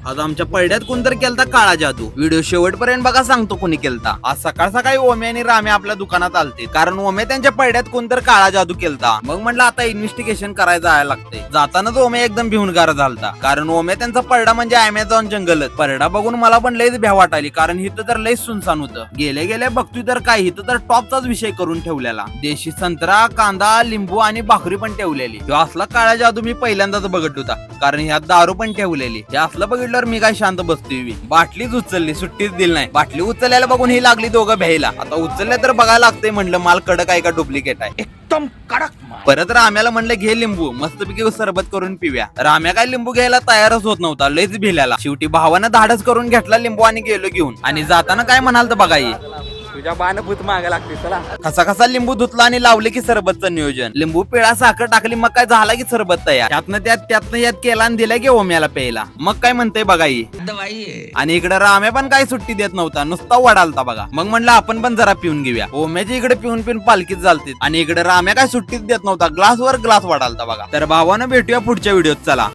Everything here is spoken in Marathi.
आज आमच्या पडद्यात कोणतरी केलता काळा जादू. व्हिडिओ शेवटपर्यंत बघा, सांगतो कोणी केलता. आज सकाळ सकाळी ओमे आणि रामे आपल्या दुकानात आलते, कारण ओमे त्यांच्या पडद्यात कोणतरी काळा जादू केलता. मग म्हटलं आता इन्व्हेस्टिगेशन करायला जायला लागते. जातानाच ओमे एकदम भिवूनगार झालता, कारण ओमे त्यांचा पडदा म्हणजे अमेझॉन जंगलच. पडदा बघून मला पण लयच भ्या वाटाली, कारण इथं तर लयच सुनसान होतं. गेले गेले बघतोय तर काय, इथं तर टॉपचाच विषय करून ठेवलेला. देशी संत्रा, कांदा, लिंबू आणि भाकरी पण ठेवलेली. तो असला काळा जादू मी पहिल्यांदाच बघत होता, कारण ह्यात दारू पण ठेवलेली. हे असलं बघितल्यावर मी काय शांत बसतोय. बाटलीच उचलली, सुट्टीच दिली नाही. बाटली उचलल्याला बघून ही लागली दोघं भ्यायला. आता उचलल्या तर बघायला लागतंय, म्हणलं माल कडक आहे का डुप्लिकेट आहे. एकदम कडक. परत राम्याला म्हणलं घे लिंबू, मस्तपैकी सरबत करून पिव्या. राम्या काय लिंबू घ्यायला तयारच होत नव्हता, लयच भिल्याला. शेवटी भावानं धाडस करून घेतला लिंबू आणि गेलो घेऊन. आणि जाताना काय म्हणाल तर बघा, तुझ्या बाणभूत मागे लागते. चला कसा कसा लिंबू धुतला आणि लावले की सरबतचं नियोजन. लिंबू पिळा, साखर टाकली, मग काय झाला की सरबत तयार. त्यातनं यात केला आणि दिला की ओम्याला प्यायला. मग काय म्हणते बघा ही. आणि इकडे राम्या पण काय सुट्टी देत नव्हता, नुसता वडालता बघा. मग म्हणलं आपण पण जरा पिऊन घेऊया. ओम्याची इकडे पिऊन पिऊन पालखीत झालती आणि इकडे राम्या काय सुट्टीच देत नव्हता, ग्लासवर ग्लास वडालता बघा. तर भावानं भेटूया पुढच्या व्हिडिओत, चला.